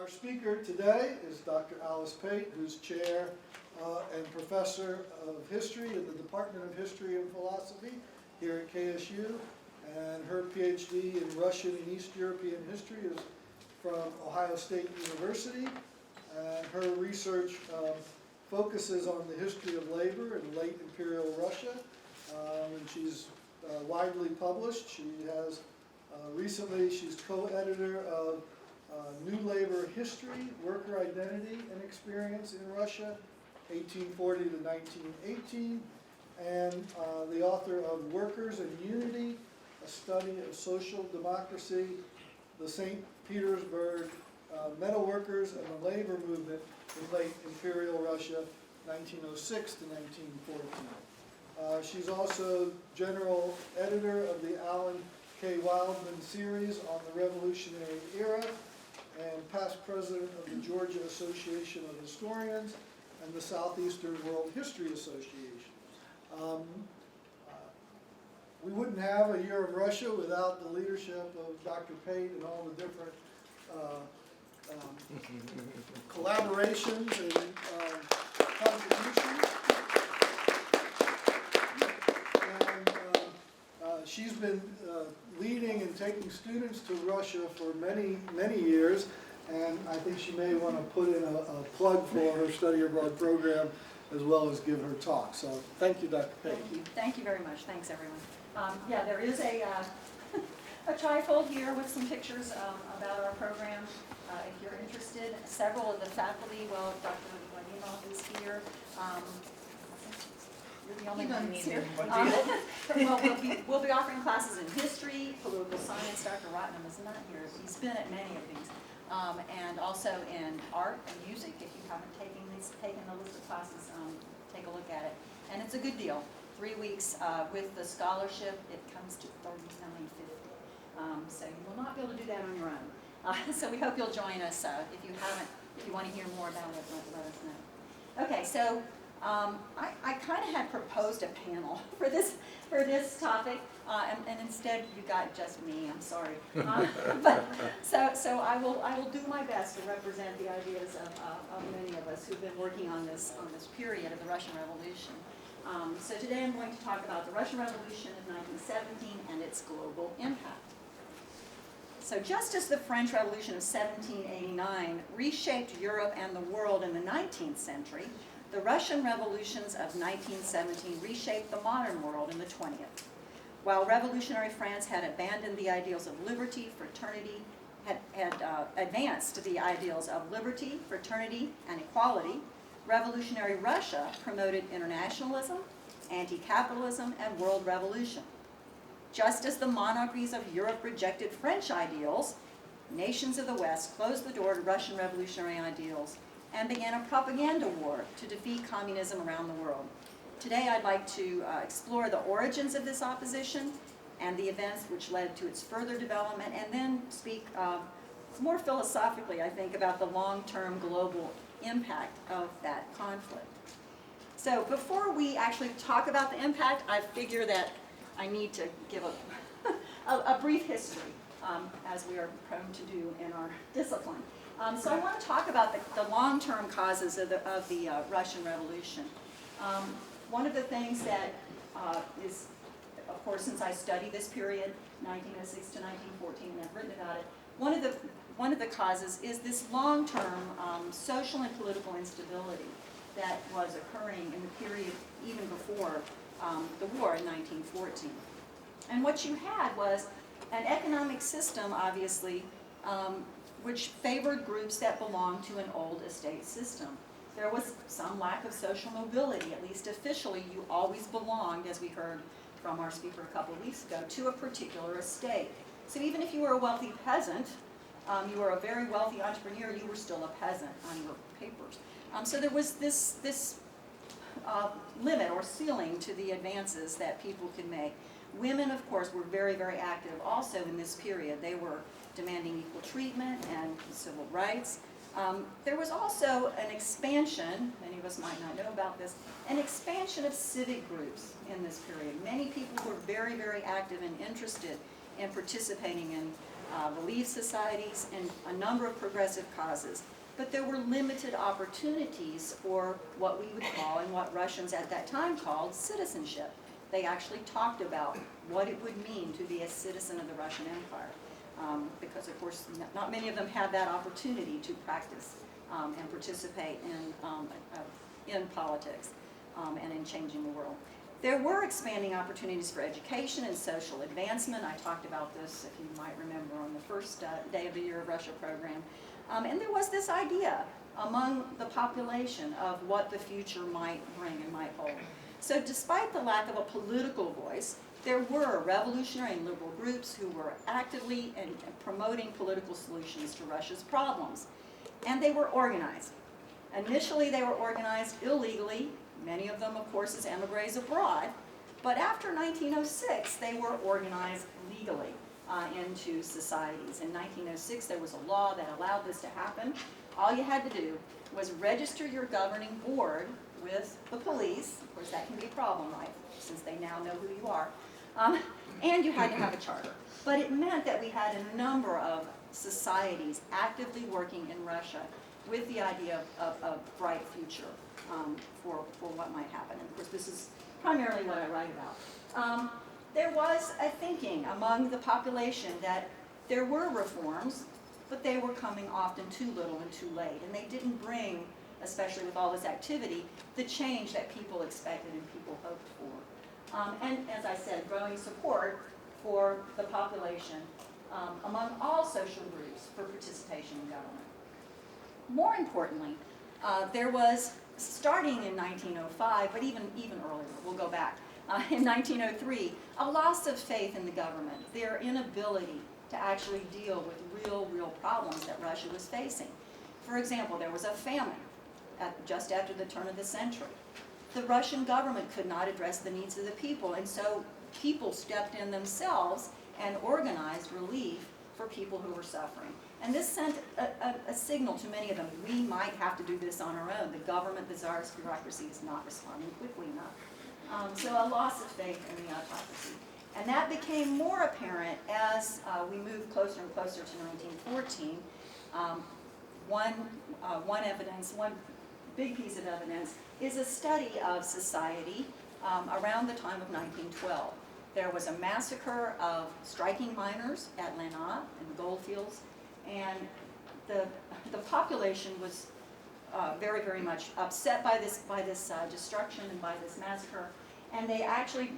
Our speaker today is Dr. Alice Pate, who's chair and professor of history in the Department of History and Philosophy here at KSU. And her PhD in Russian and East European history is from Ohio State University. And her research focuses on the history of labor in late imperial Russia. And she's widely published. She has recently, she's co-editor of New Labor History, Worker Identity and Experience in Russia, 1840 to 1918, and the author of Workers and Unity, a study of social democracy, the St. Petersburg metal workers and the labor movement in late imperial Russia, 1906 to 1914. She's also general editor of the Alan K. Wildman series on the Revolutionary Era, and past president of the Georgia Association of Historians and the Southeastern World History Association. We wouldn't have a year of Russia without the leadership of Dr. Pate and all the different collaborations and contributions. And she's been leading and taking students to Russia for many, many years, and I think she may want to put in a plug for her study abroad program as well as give her talk. So thank you, Dr. Pate. Thank you. Thank you very much. Thanks, everyone. Yeah, there is a trifold here with some pictures about our program. If you're interested, several of the faculty, well, Dr. Vladimir is here. You're the only one who's here. Well, we'll be offering classes in history, political science. Dr. Rotnam is not here. He's been at many of these. And also in art and music. If you haven't taken the list of classes, take a look at it. And it's a good deal. 3 weeks with the scholarship, it comes to $39.50. So you will not be able to do that on your own. So we hope you'll join us. If you want to hear more about it, let us know. Okay, so I kind of had proposed a panel for this topic, and instead you got just me. I'm sorry, but so I will do my best to represent the ideas of many of us who've been working on this period of the Russian Revolution. So today I'm going to talk about the Russian Revolution of 1917 and its global impact. So just as the French Revolution of 1789 reshaped Europe and the world in the 19th century, the Russian revolutions of 1917 reshaped the modern world in the 20th. While revolutionary France had abandoned the ideals of liberty, fraternity, had advanced the ideals of liberty, fraternity, and equality, revolutionary Russia promoted internationalism, anti-capitalism, and world revolution. Just as the monarchies of Europe rejected French ideals, nations of the West closed the door to Russian revolutionary ideals and began a propaganda war to defeat communism around the world. Today I'd like to explore the origins of this opposition and the events which led to its further development, and then speak more philosophically, I think, about the long-term global impact of that conflict. So before we actually talk about the impact, I figure that I need to give a brief history, as we are prone to do in our discipline. So I want to talk about the long-term causes of the Russian Revolution. One of the things that is, of course, since I study this period, 1906 to 1914, and I've written about it, one of the causes is this long-term social and political instability that was occurring in the period even before the war in 1914. And what you had was an economic system, obviously, which favored groups that belonged to an old estate system. There was some lack of social mobility. At least officially, you always belonged, as we heard from our speaker a couple of weeks ago, to a particular estate. So even if you were a wealthy peasant, you were a very wealthy entrepreneur, you were still a peasant on your papers. So there was this limit or ceiling to the advances that people could make. Women, of course, were very, very active also in this period. They were demanding equal treatment and civil rights. There was also an expansion, many of us might not know about this, an expansion of civic groups in this period. Many people were very, very active and interested in participating in relief societies, and a number of progressive causes. But there were limited opportunities for what we would call, and what Russians at that time called, citizenship. They actually talked about what it would mean to be a citizen of the Russian Empire. Because of course, not many of them had that opportunity to practice and participate in politics and in changing the world. There were expanding opportunities for education and social advancement. I talked about this, if you might remember, on the first day of the Year of Russia program. And there was this idea among the population of what the future might bring and might hold. So despite the lack of a political voice, there were revolutionary and liberal groups who were actively and promoting political solutions to Russia's problems. And they were organized. Initially, they were organized illegally, many of them, of course, as emigres abroad. But after 1906, they were organized legally into societies. In 1906, there was a law that allowed this to happen. All you had to do was register your governing board with the police. Of course, that can be a problem, right, since they now know who you are. And you had to have a charter. But it meant that we had a number of societies actively working in Russia with the idea of a bright future for what might happen. And of course, this is primarily what I write about. There was a thinking among the population that there were reforms, but they were coming often too little and too late. And they didn't bring, especially with all this activity, the change that people expected and people hoped for. And as I said, growing support for the population among all social groups for participation in government. More importantly, there was, starting in 1905, but even earlier, we'll go back, in 1903, a loss of faith in the government, their inability to actually deal with real problems that Russia was facing. For example, there was a famine just after the turn of the century. The Russian government could not address the needs of the people, and so people stepped in themselves and organized relief for people who were suffering. And this sent a signal to many of them: we might have to do this on our own. The government, the czarist bureaucracy, is not responding quickly enough. So a loss of faith in the autocracy. And that became more apparent as we moved closer and closer to 1914. One big piece of evidence is a study of society around the time of 1912. There was a massacre of striking miners at Lenat in the goldfields, and the population was very much upset by this destruction and by this massacre. And they actually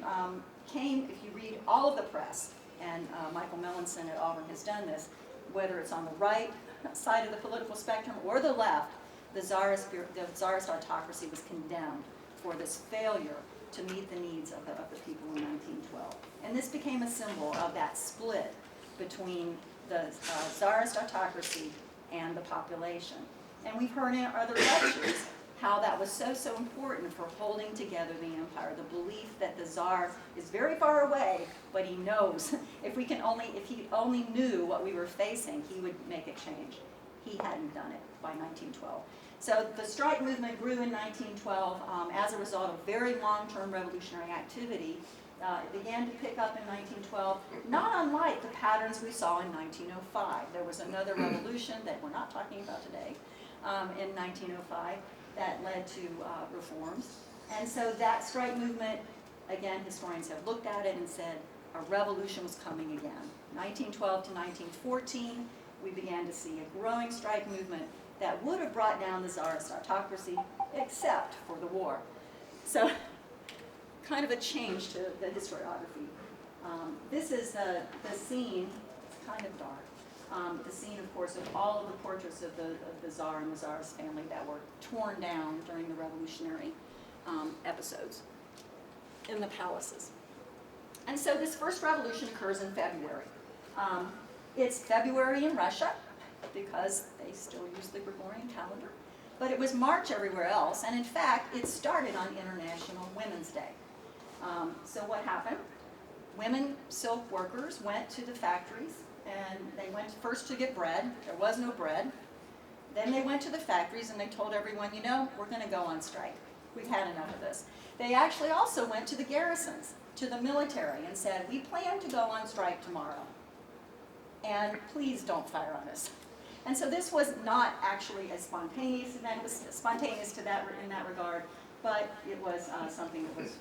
came, if you read all of the press, and Michael Melanson at Auburn has done this, whether it's on the right side of the political spectrum or the left, the czarist autocracy was condemned for this failure to meet the needs of the people in 1912. And this became a symbol of that split between the czarist autocracy and the population. And we've heard in other lectures how that was so important for holding together the empire, the belief that the czar is very far away, but he knows. If he only knew what we were facing, he would make a change. He hadn't done it by 1912. So the strike movement grew in 1912 as a result of very long-term revolutionary activity. It began to pick up in 1912, not unlike the patterns we saw in 1905. There was another revolution that we're not talking about today in 1905 that led to reforms. And so that strike movement, again, historians have looked at it and said a revolution was coming again. 1912 to 1914, we began to see a growing strike movement that would have brought down the czarist autocracy, except for the war. So, kind of a change to the historiography. This is the scene. It's kind of dark. The scene, of course, of all of the portraits of the czar and the czarist family that were torn down during the revolutionary episodes in the palaces. And so this first revolution occurs in February. It's February in Russia, because they still use the Gregorian calendar. But it was March everywhere else, and in fact, it started on International Women's Day. So what happened? Women silk workers went to the factories, and they went first to get bread. There was no bread. Then they went to the factories, and they told everyone, you know, we're going to go on strike. We've had enough of this. They actually also went to the garrisons, to the military, and said, we plan to go on strike tomorrow. and please don't fire on us. And so this was not actually as spontaneous, and that was spontaneous to that in that regard, but it was something that was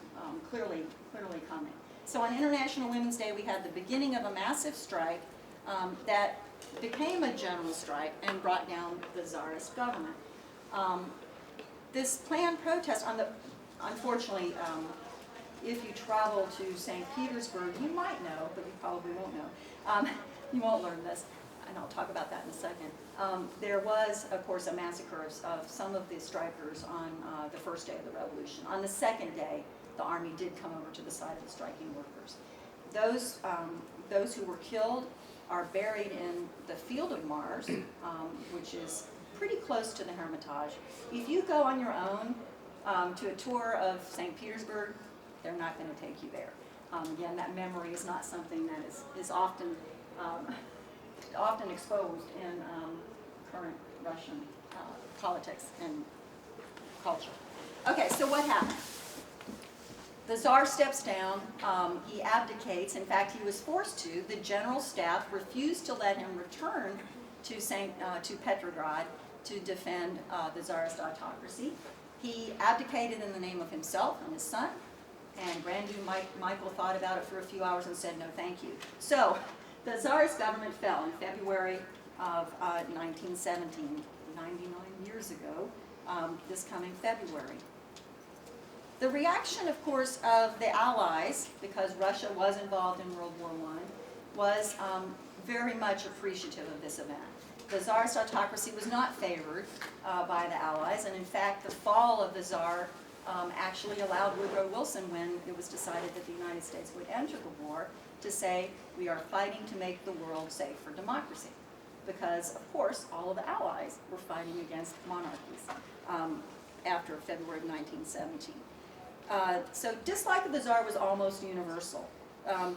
clearly coming. So on International Women's Day, we had the beginning of a massive strike that became a general strike and brought down the Tsarist government. This planned protest, unfortunately, if you travel to St. Petersburg, you might know, but you probably won't know. You won't learn this, and I'll talk about that in a second. There was, of course, a massacre of some of the strikers on the first day of the revolution. On the second day, the army did come over to the side of the striking workers. Those who were killed are buried in the Field of Mars, which is pretty close to the Hermitage. If you go on your own to a tour of St. Petersburg, they're not going to take you there. Again, that memory is not something that is often exposed in current Russian politics and culture. Okay, so what happened? The Tsar steps down, he abdicates. In fact, he was forced to. The general staff refused to let him return to Petrograd to defend the Tsarist autocracy. He abdicated in the name of himself and his son, and Grand Duke Michael thought about it for a few hours and said, no, thank you. So the Tsarist government fell in February of 1917, 99 years ago, this coming February. The reaction, of course, of the Allies, because Russia was involved in World War I, was very much appreciative of this event. The Tsarist autocracy was not favored by the Allies, and in fact, the fall of the Tsar actually allowed Woodrow Wilson, when it was decided that the United States would enter the war, to say, we are fighting to make the world safe for democracy. Because, of course, all of the Allies were fighting against monarchies after February of 1917. So dislike of the Tsar was almost universal.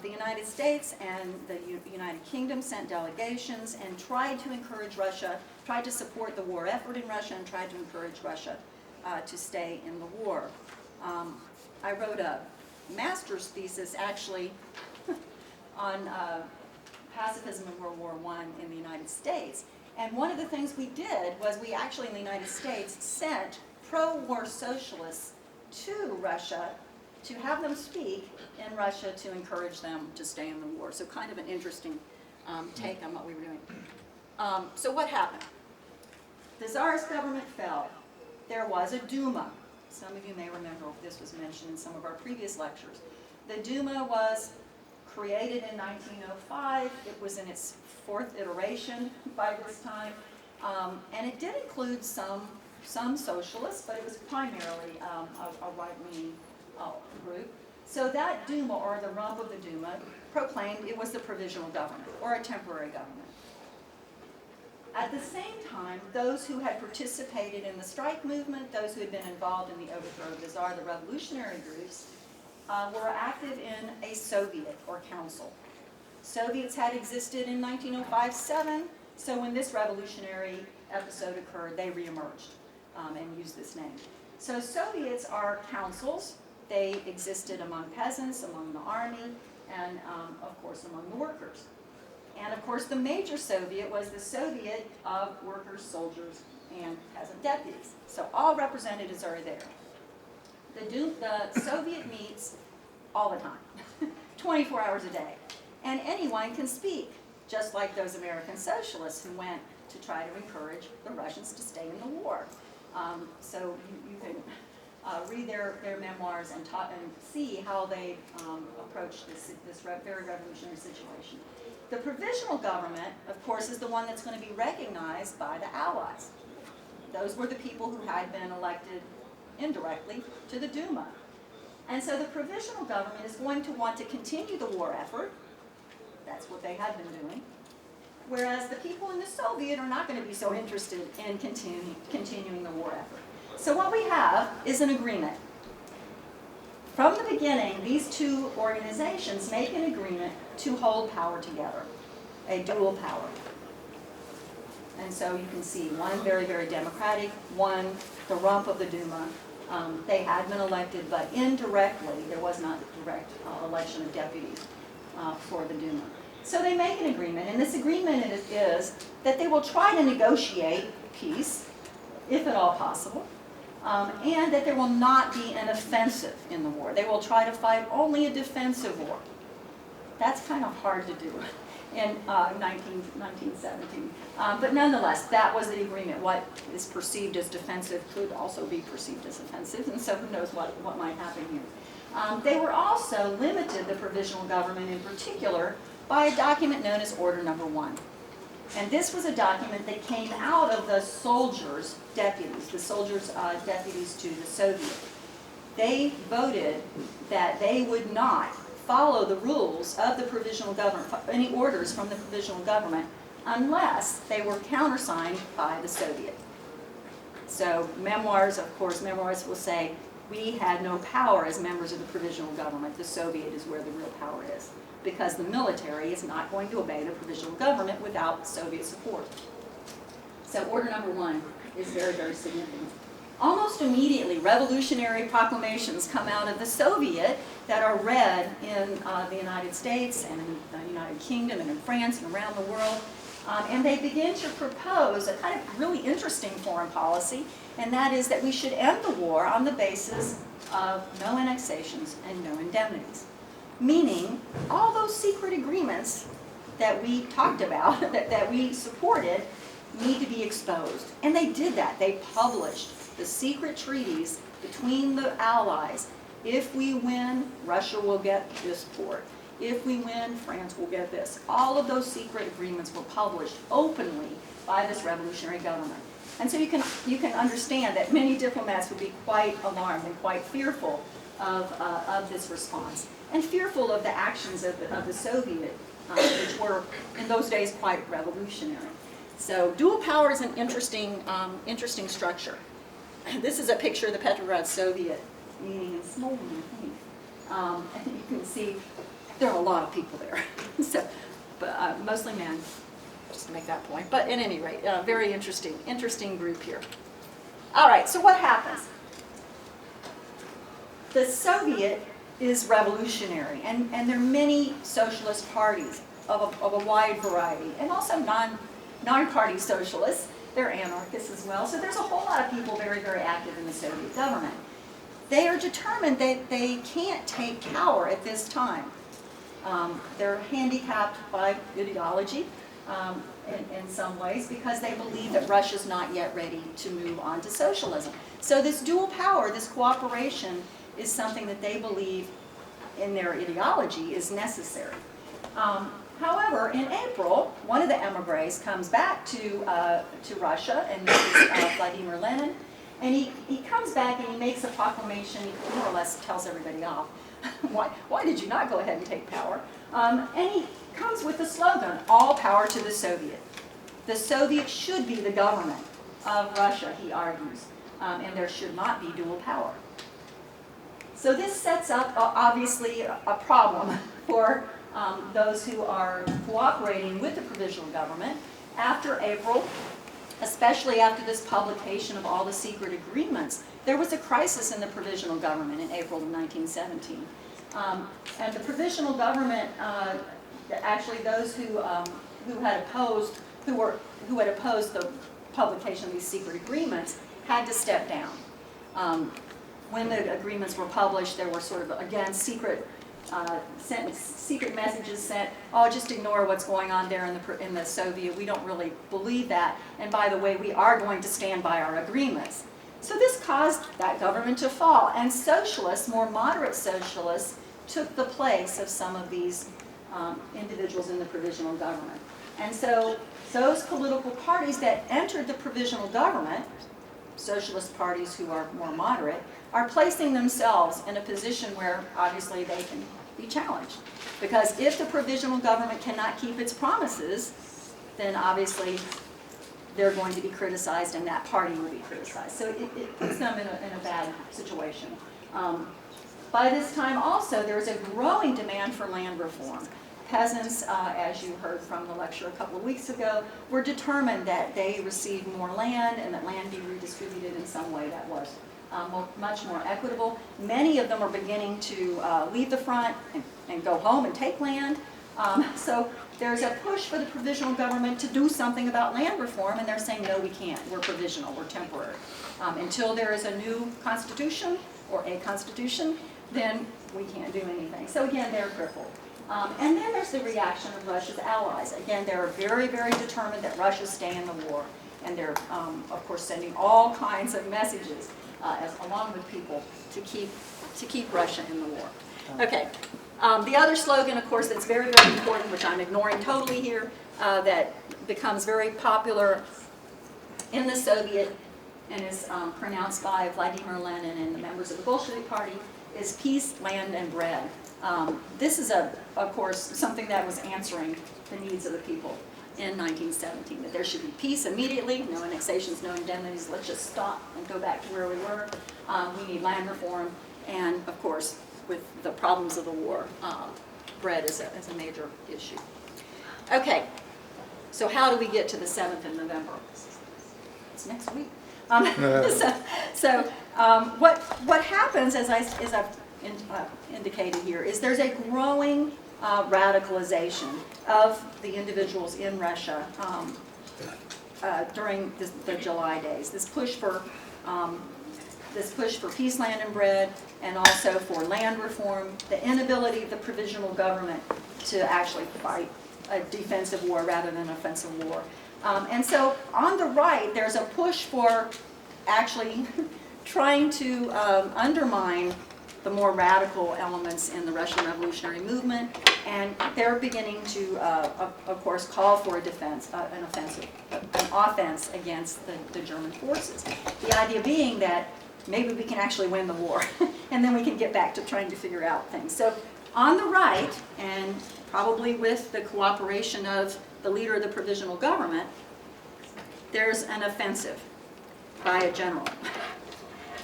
The United States and the United Kingdom sent delegations and tried to encourage Russia, tried to support the war effort in Russia, and tried to encourage Russia to stay in the war. I wrote a master's thesis, actually, on pacifism in World War I in the United States. And one of the things we did was we actually, in the United States, sent pro-war socialists to Russia to have them speak in Russia to encourage them to stay in the war. So kind of an interesting take on what we were doing. So what happened? The Tsarist government fell. There was a Duma. Some of you may remember this was mentioned in some of our previous lectures. The Duma was created in 1905. It was in its fourth iteration by this time. And it did include some socialists, but it was primarily a right-wing group. So that Duma, or the rump of the Duma, proclaimed it was the Provisional Government, or a temporary government. At the same time, those who had participated in the strike movement, those who had been involved in the overthrow of the Tsar, the revolutionary groups, were active in a Soviet, or council. Soviets had existed in 1905-07, so when this revolutionary episode occurred, they reemerged and used this name. So Soviets are councils. They existed among peasants, among the army, and of course among the workers. And of course the major Soviet was the Soviet of workers, soldiers, and peasant deputies. So all representatives are there. The Soviet meets all the time, 24 hours a day. And anyone can speak, just like those American socialists who went to try to encourage the Russians to stay in the war. So you can read their memoirs and see how they approached this very revolutionary situation. The Provisional Government, of course, is the one that's going to be recognized by the Allies. Those were the people who had been elected indirectly to the Duma. And so the Provisional Government is going to want to continue the war effort. That's what they had been doing. Whereas the people in the Soviet are not going to be so interested in continuing the war effort. So what we have is an agreement. From the beginning, these two organizations make an agreement to hold power together, a dual power. And so you can see one very, very democratic, one the rump of the Duma. They had been elected, but indirectly, there was not direct election of deputies for the Duma. So they make an agreement, and this agreement is that they will try to negotiate peace, if at all possible, and that there will not be an offensive in the war. They will try to fight only a defensive war. That's kind of hard to do in 1917. But nonetheless, that was the agreement. What is perceived as defensive could also be perceived as offensive, and so who knows what might happen here. They were also limited, the Provisional Government in particular, by a document known as Order Number 1. And this was a document that came out of the soldiers' deputies, deputies to the Soviet. They voted that they would not follow the rules of the Provisional Government, any orders from the Provisional Government, unless they were countersigned by the Soviet. So memoirs, of course, memoirs will say, we had no power as members of the Provisional Government. The Soviet is where the real power is, because the military is not going to obey the Provisional Government without Soviet support. So Order Number 1 is very, very significant. Almost immediately, revolutionary proclamations come out of the Soviet that are read in the United States and in the United Kingdom and in France and around the world. And they begin to propose a kind of really interesting foreign policy, and that is that we should end the war on the basis of no annexations and no indemnities. Meaning, all those secret agreements that we talked about, that we supported, need to be exposed. And they did that. They published the secret treaties between the Allies. If we win, Russia will get this port. If we win, France will get this. All of those secret agreements were published openly by this revolutionary government. And so you can understand that many diplomats would be quite alarmed and quite fearful of this response, and fearful of the actions of the Soviet, which were in those days quite revolutionary. So dual power is an interesting structure. This is a picture of the Petrograd Soviet meeting in Smolny, I think. And you can see there are a lot of people there, so, but mostly men, just to make that point. But at any rate, very interesting group here. All right, so what happens? The Soviet is revolutionary, and there are many socialist parties of a wide variety, and also non-party socialists. They're anarchists as well, so there's a whole lot of people very, very active in the Soviet government. They are determined that they can't take power at this time. They're handicapped by ideology in some ways, because they believe that Russia's not yet ready to move on to socialism. So this dual power, this cooperation, is something that they believe in their ideology is necessary. However, in April, one of the emigres comes back to Russia, and this is Vladimir Lenin, and he comes back and he makes a proclamation. He more or less tells everybody off. Why did you not go ahead and take power? And he comes with the slogan, all power to the Soviet. The Soviet should be the government of Russia, he argues, and there should not be dual power. So this sets up, obviously, a problem for those who are cooperating with the Provisional Government after April, especially after this publication of all the secret agreements. There was a crisis in the Provisional Government in April of 1917. And the Provisional Government, actually those who had opposed the publication of these secret agreements had to step down. When the agreements were published, there were sort of, again, secret messages sent. Oh, just ignore what's going on there in the Soviet. We don't really believe that. And by the way, we are going to stand by our agreements. So this caused that government to fall. And socialists, more moderate socialists, took the place of some of these individuals in the Provisional Government. And so those political parties that entered the Provisional Government, socialist parties who are more moderate, are placing themselves in a position where obviously they can be challenged. Because if the Provisional Government cannot keep its promises, then obviously they're going to be criticized and that party will be criticized. So it puts them in a bad situation. By this time also, there's a growing demand for land reform. Peasants, as you heard from the lecture a couple of weeks ago, were determined that they receive more land and that land be redistributed in some way that was much more equitable. Many of them are beginning to leave the front and go home and take land. So there's a push for the provisional government to do something about land reform, and they're saying, no, we can't. We're provisional. We're temporary. Until there is a new constitution or a constitution, then we can't do anything. So again, they're crippled. And then there's the reaction of Russia's allies. Again, they're very, very determined that Russia stay in the war. And they're, of course, sending all kinds of messages along with people to keep Russia in the war. Okay. The other slogan, of course, that's very, very important, which I'm ignoring totally here, that becomes very popular in the Soviet and is pronounced by Vladimir Lenin and the members of the Bolshevik Party, is peace, land, and bread. This is, of course, something that was answering the needs of the people in 1917, that there should be peace immediately, no annexations, no indemnities, let's just stop and go back to where we were. We need land reform, and of course, with the problems of the war, bread is a major issue. Okay, so how do we get to the 7th of November? It's next week. What happens, as I've indicated here, is there's a growing radicalization of the individuals in Russia during the July days. This push for peace, land, and bread, and also for land reform, the inability of the provisional government to actually fight a defensive war rather than an offensive war. And so on the right, there's a push for actually trying to undermine the more radical elements in the Russian revolutionary movement, and they're beginning to, of course, call for a defense, an offense against the German forces. The idea being that maybe we can actually win the war, and then we can get back to trying to figure out things. So on the right, and probably with the cooperation of the leader of the provisional government, there's an offensive by a general,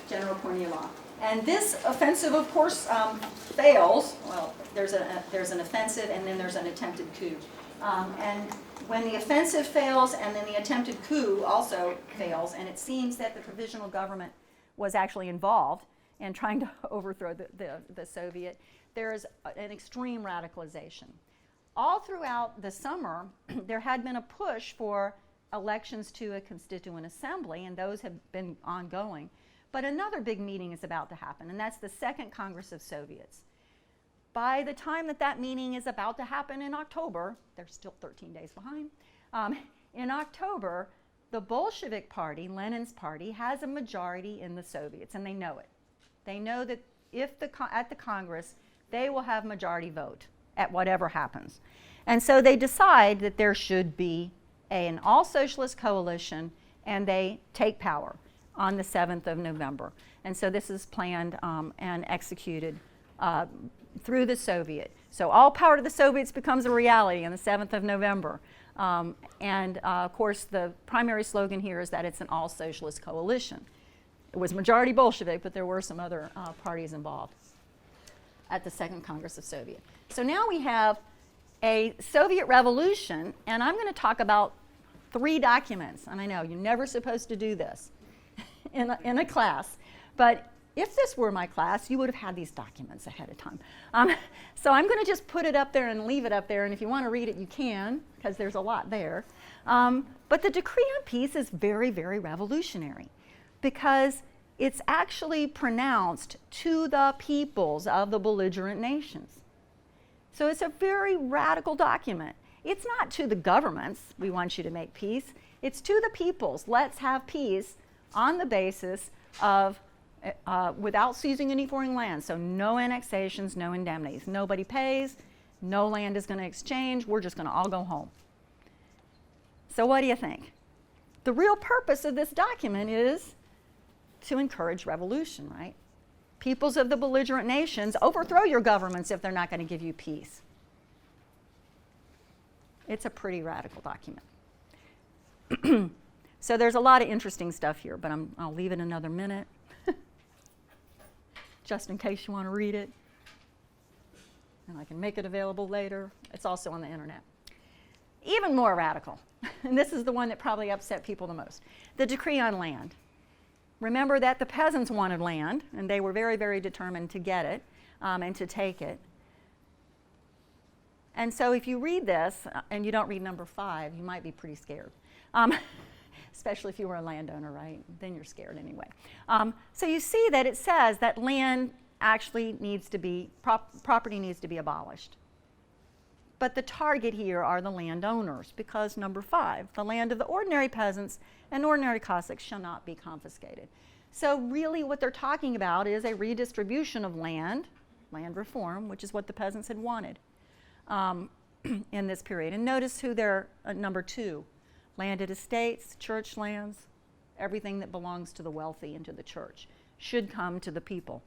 General Kornilov. And this offensive, of course, fails. Well, there's an offensive, and then there's an attempted coup. And when the offensive fails, and then the attempted coup also fails, and it seems that the provisional government was actually involved in trying to overthrow the Soviet, there is an extreme radicalization. All throughout the summer, there had been a push for elections to a constituent assembly, and those have been ongoing. But another big meeting is about to happen, and that's the Second Congress of Soviets. By the time that meeting is about to happen in October, they're still 13 days behind, in October, the Bolshevik Party, Lenin's party, has a majority in the Soviets, and they know it. They know that if at the Congress, they will have majority vote at whatever happens. And so they decide that there should be an all-socialist coalition, and they take power on the 7th of November. And so this is planned and executed through the Soviet. So all power to the Soviets becomes a reality on the 7th of November. Of course, the primary slogan here is that it's an all-socialist coalition. It was majority Bolshevik, but there were some other parties involved at the Second Congress of Soviet. So now we have a Soviet revolution, and I'm going to talk about 3 documents. And I know you're never supposed to do this in a class, but if this were my class, you would have had these documents ahead of time. So I'm going to just put it up there and leave it up there, and if you want to read it, you can, because there's a lot there. But the Decree on Peace is very, very revolutionary, because it's actually pronounced to the peoples of the belligerent nations. So it's a very radical document. It's not to the governments, we want you to make peace. It's to the peoples, let's have peace on the basis of without seizing any foreign land. So no annexations, no indemnities. Nobody pays, no land is going to exchange, we're just going to all go home. So what do you think? The real purpose of this document is to encourage revolution, right? Peoples of the belligerent nations, overthrow your governments if they're not going to give you peace. It's a pretty radical document. So there's a lot of interesting stuff here, but I'll leave it another minute, just in case you want to read it. And I can make it available later. It's also on the internet. Even more radical, and this is the one that probably upset people the most, the Decree on Land. Remember that the peasants wanted land, and they were very, very determined to get it and to take it. And so if you read this, and you don't read number 5, you might be pretty scared. Especially if you were a landowner, right? Then you're scared anyway. So you see that it says that land actually needs to be, property needs to be abolished. But the target here are the landowners, because number 5, the land of the ordinary peasants and ordinary Cossacks shall not be confiscated. So really what they're talking about is a redistribution of land reform, which is what the peasants had wanted in this period. And notice who they're, number 2, landed estates, church lands, everything that belongs to the wealthy and to the church should come to the people.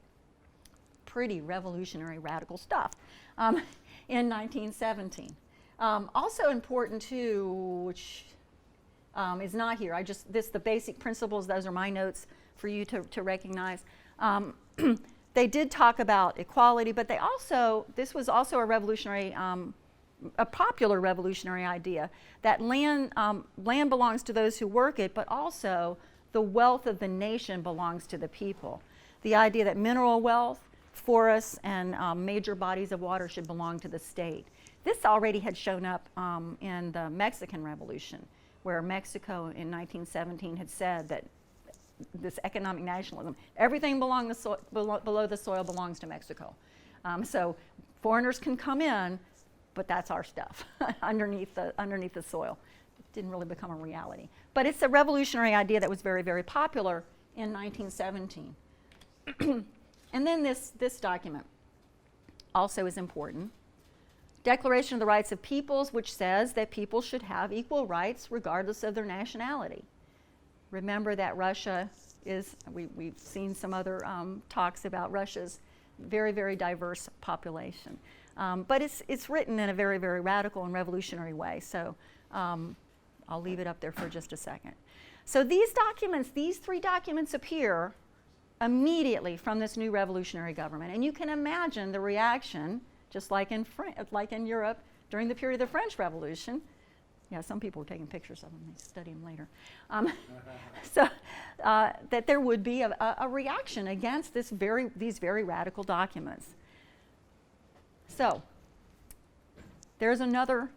Pretty revolutionary, radical stuff in 1917. Also important too, which is not here, the basic principles, those are my notes for you to recognize. They did talk about equality, but this was also a revolutionary, a popular revolutionary idea that land belongs to those who work it, but also the wealth of the nation belongs to the people. The idea that mineral wealth, forests, and major bodies of water should belong to the state. This already had shown up in the Mexican Revolution, where Mexico in 1917 had said that this economic nationalism, everything below the soil belongs to Mexico. So foreigners can come in, but that's our stuff underneath the soil. It didn't really become a reality. But it's a revolutionary idea that was very, very popular in 1917. And then this document also is important. Declaration of the Rights of Peoples, which says that people should have equal rights regardless of their nationality. Remember that Russia is, we've seen some other talks about Russia's very, very diverse population. But it's written in a very, very radical and revolutionary way. So I'll leave it up there for just a second. So these documents, these 3 documents appear immediately from this new revolutionary government. And you can imagine the reaction, just like in Europe during the period of the French Revolution. Yeah, some people were taking pictures of them. They study them later. So that there would be a reaction against these very radical documents. So there's another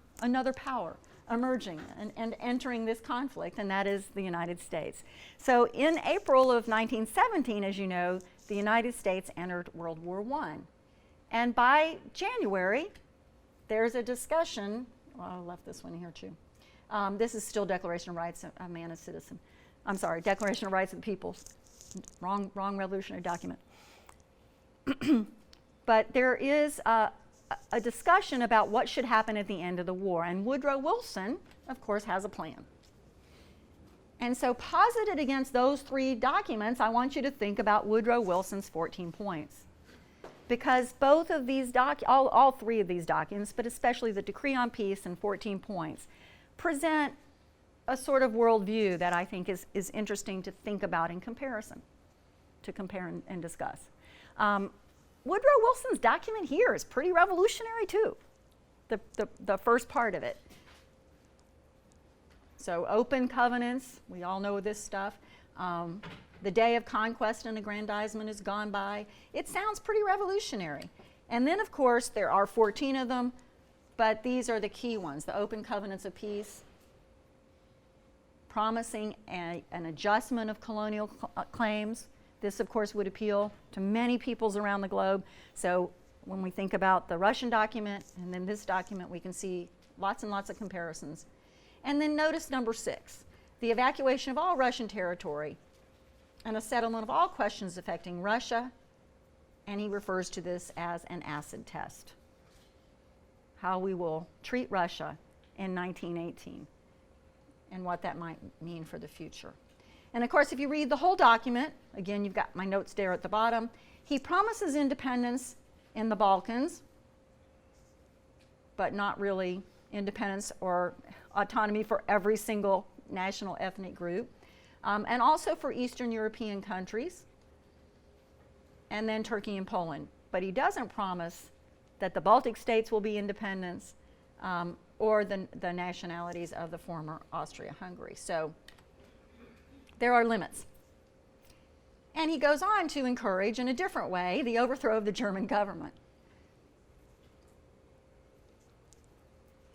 power emerging and entering this conflict, and that is the United States. So in April of 1917, as you know, the United States entered World War I. And by January, there's a discussion. Well, I left this one here too. This is still Declaration of Rights of Man and Citizen. I'm sorry, Declaration of Rights of the People. Wrong revolutionary document. But there is a discussion about what should happen at the end of the war. And Woodrow Wilson, of course, has a plan. And so posited against those 3 documents, I want you to think about Woodrow Wilson's 14 points. Because both of these all 3 of these documents, but especially the Decree on Peace and 14 points, present a sort of worldview that I think is interesting to think about in comparison, to compare and discuss. Woodrow Wilson's document here is pretty revolutionary too, the first part of it. So open covenants, we all know this stuff. The day of conquest and aggrandizement is gone by. It sounds pretty revolutionary. And then, of course, there are 14 of them, but these are the key ones. The open covenants of peace, promising an adjustment of colonial claims. This, of course, would appeal to many peoples around the globe. So when we think about the Russian document and then this document, we can see lots and lots of comparisons. And then notice number 6, the evacuation of all Russian territory and a settlement of all questions affecting Russia, and he refers to this as an acid test. How we will treat Russia in 1918 and what that might mean for the future. And of course, if you read the whole document, again, you've got my notes there at the bottom, he promises independence in the Balkans, but not really independence or autonomy for every single national ethnic group, and also for Eastern European countries, and then Turkey and Poland. But he doesn't promise that the Baltic states will be independents or the nationalities of the former Austria-Hungary. So there are limits. And he goes on to encourage, in a different way, the overthrow of the German government.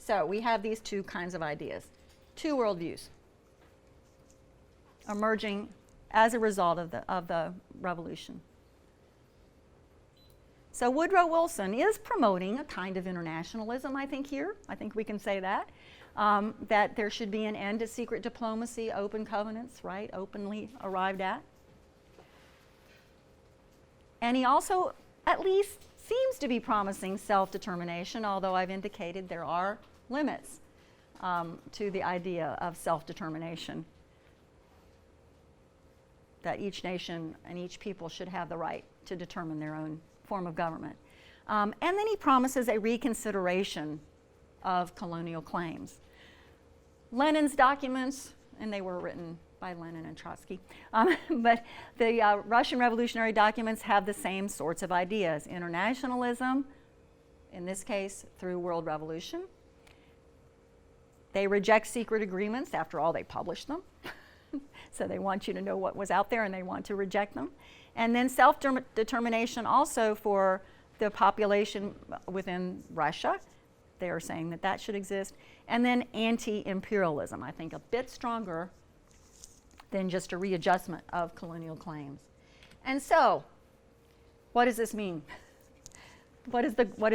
So we have these two kinds of ideas, two worldviews emerging as a result of the revolution. So Woodrow Wilson is promoting a kind of internationalism, I think, here. I think we can say that. That there should be an end to secret diplomacy, open covenants, right, openly arrived at. And he also at least seems to be promising self-determination, although I've indicated there are limits to the idea of self-determination, that each nation and each people should have the right to determine their own form of government. And then he promises a reconsideration of colonial claims. Lenin's documents, and they were written by Lenin and Trotsky, but the Russian revolutionary documents have the same sorts of ideas. Internationalism, in this case through world revolution. They reject secret agreements. After all, they published them. So they want you to know what was out there and they want to reject them. And then self-determination also for the population within Russia. They are saying that that should exist. And then anti-imperialism, I think a bit stronger than just a readjustment of colonial claims. And so, what does this mean? What is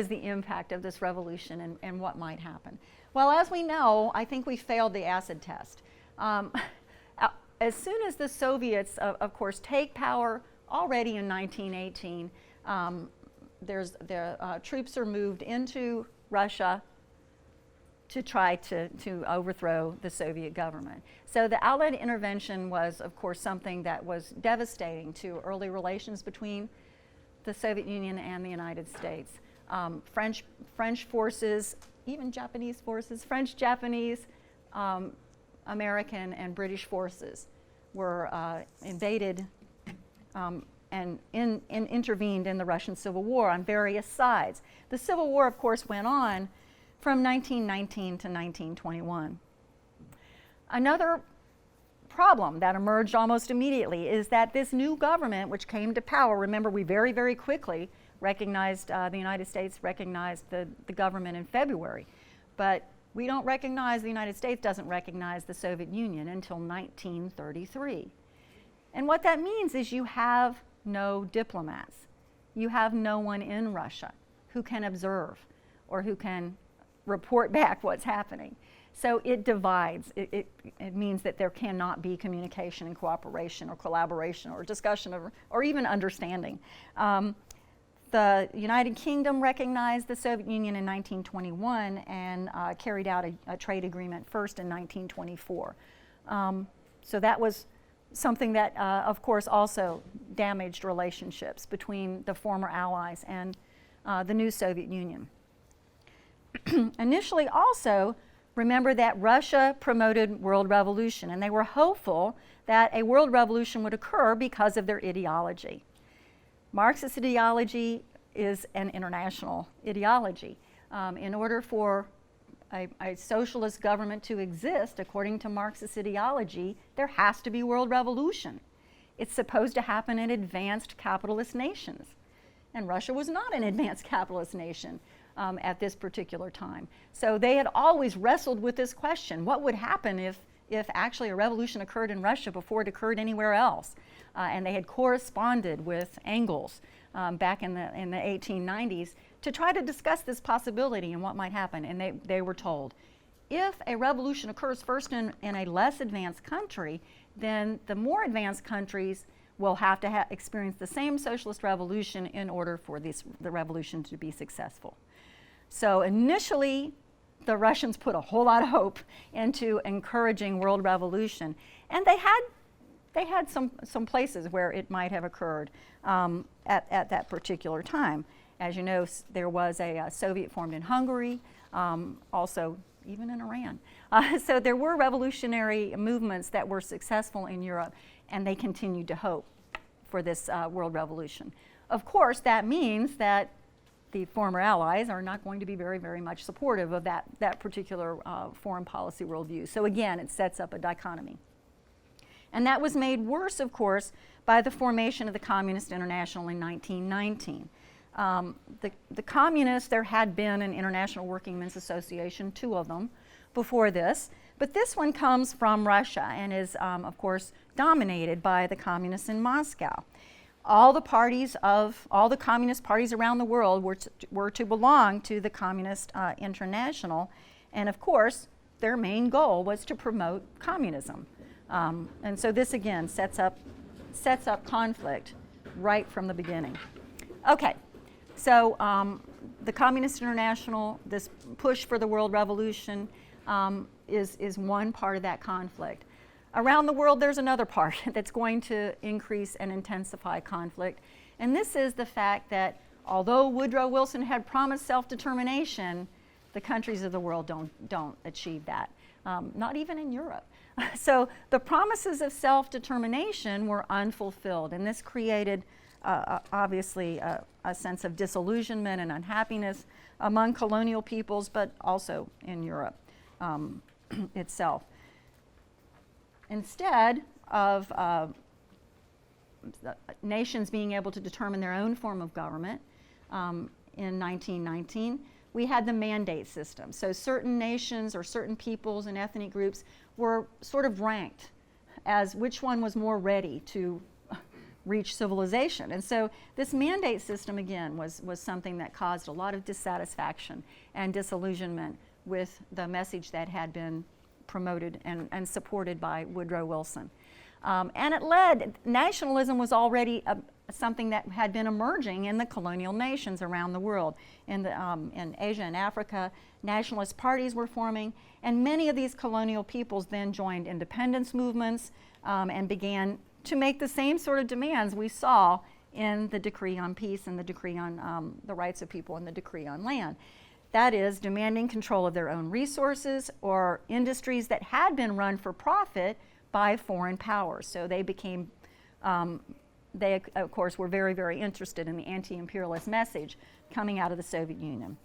the impact of this revolution and what might happen? Well, as we know, I think we failed the acid test. As soon as the Soviets, of course, take power already in 1918, troops are moved into Russia to try to overthrow the Soviet government. So the Allied intervention was, of course, something that was devastating to early relations between the Soviet Union and the United States. French forces, even Japanese forces, French, Japanese, American, and British forces were invaded and intervened in the Russian Civil War on various sides. The Civil War, of course, went on from 1919 to 1921. Another problem that emerged almost immediately is that this new government, which came to power, remember we very, very quickly recognized, the United States recognized the government in February, but we don't recognize, the United States doesn't recognize the Soviet Union until 1933. And what that means is you have no diplomats. You have no one in Russia who can observe or who can report back what's happening. So it divides. It means that there cannot be communication and cooperation or collaboration or discussion or even understanding. The United Kingdom recognized the Soviet Union in 1921 and carried out a trade agreement first in 1924. So that was something that, of course, also damaged relationships between the former Allies and the new Soviet Union. Initially also, remember that Russia promoted world revolution, and they were hopeful that a world revolution would occur because of their ideology. Marxist ideology is an international ideology. In order for a socialist government to exist, according to Marxist ideology, there has to be world revolution. It's supposed to happen in advanced capitalist nations. And Russia was not an advanced capitalist nation at this particular time. So they had always wrestled with this question: what would happen if actually a revolution occurred in Russia before it occurred anywhere else? And they had corresponded with Engels back in the 1890s to try to discuss this possibility and what might happen. And they were told, if a revolution occurs first in a less advanced country, then the more advanced countries will have to experience the same socialist revolution in order for the revolution to be successful. So initially, the Russians put a whole lot of hope into encouraging world revolution, and they had some places where it might have occurred at that particular time. As you know, there was a Soviet formed in Hungary, also even in Iran. So there were revolutionary movements that were successful in Europe, and they continued to hope for this world revolution. Of course, that means that the former allies are not going to be very, very much supportive of that particular foreign policy worldview. So again, it sets up a dichotomy. And that was made worse, of course, by the formation of the Communist International in 1919. The communists, there had been an International Working Men's Association, 2 of them, before this. But this one comes from Russia and is, of course, dominated by the communists in Moscow. All the communist parties around the world were to belong to the Communist International. And of course, their main goal was to promote communism. And so this, again, sets up conflict right from the beginning. Okay, so the Communist International, this push for the world revolution, is one part of that conflict. Around the world, there's another part that's going to increase and intensify conflict. And this is the fact that although Woodrow Wilson had promised self-determination, the countries of the world don't achieve that, not even in Europe. So the promises of self-determination were unfulfilled, and this created obviously a sense of disillusionment and unhappiness among colonial peoples, but also in Europe itself. Instead of nations being able to determine their own form of government in 1919, we had the mandate system. So certain nations or certain peoples and ethnic groups were sort of ranked as which one was more ready to reach civilization. And so this mandate system, again, was something that caused a lot of dissatisfaction and disillusionment with the message that had been promoted and supported by Woodrow Wilson. And nationalism was already something that had been emerging in the colonial nations around the world. In Asia and Africa, nationalist parties were forming, and many of these colonial peoples then joined independence movements and began to make the same sort of demands we saw in the Decree on Peace and the Decree on the Rights of People and the Decree on Land. That is, demanding control of their own resources or industries that had been run for profit by foreign powers. So they became, they of course were very, very interested in the anti-imperialist message coming out of the Soviet Union.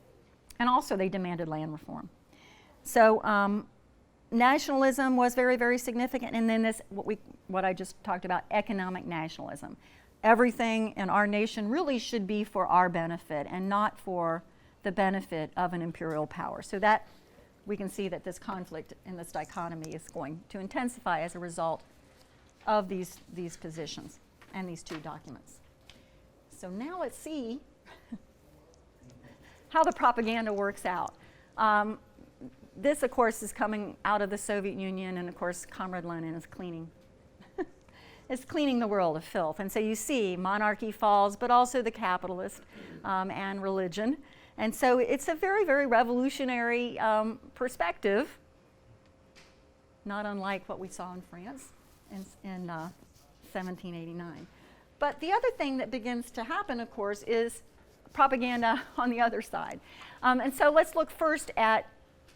And also they demanded land reform. So nationalism was very, very significant. And then this, what I just talked about, economic nationalism. Everything in our nation really should be for our benefit and not for the benefit of an imperial power. So that we can see that this conflict in this dichotomy is going to intensify as a result of these positions and these 2 documents. So now let's see how the propaganda works out. This, of course, is coming out of the Soviet Union, and of course, Comrade Lenin is cleaning the world of filth. And so you see monarchy falls, but also the capitalist and religion. And so it's a very, very revolutionary perspective, not unlike what we saw in France in 1789. But the other thing that begins to happen, of course, is propaganda on the other side. And so let's look first at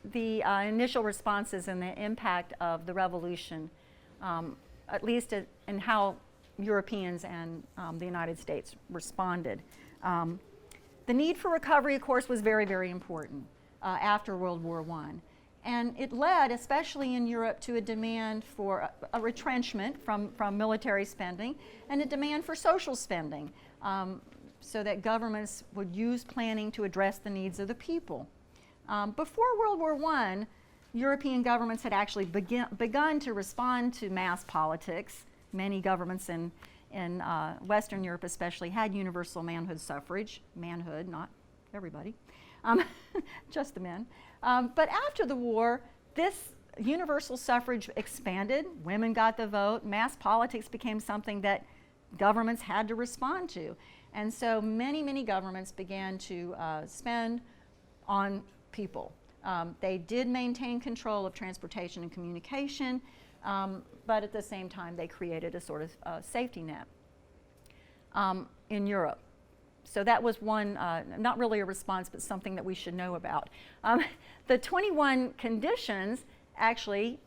the initial responses and the impact of the revolution, at least in how Europeans and the United States responded. The need for recovery, of course, was very, very important after World War I. And it led, especially in Europe, to a demand for a retrenchment from military spending and a demand for social spending so that governments would use planning to address the needs of the people. Before World War I, European governments had actually begun to respond to mass politics. Many governments in Western Europe especially had universal manhood suffrage, manhood, not everybody, just the men. But after the war, this universal suffrage expanded, women got the vote, mass politics became something that governments had to respond to. And so many, many governments began to spend on people. They did maintain control of transportation and communication, but at the same time they created a sort of safety net in Europe. So that was one, not really a response, but something that we should know about. The 21 conditions actually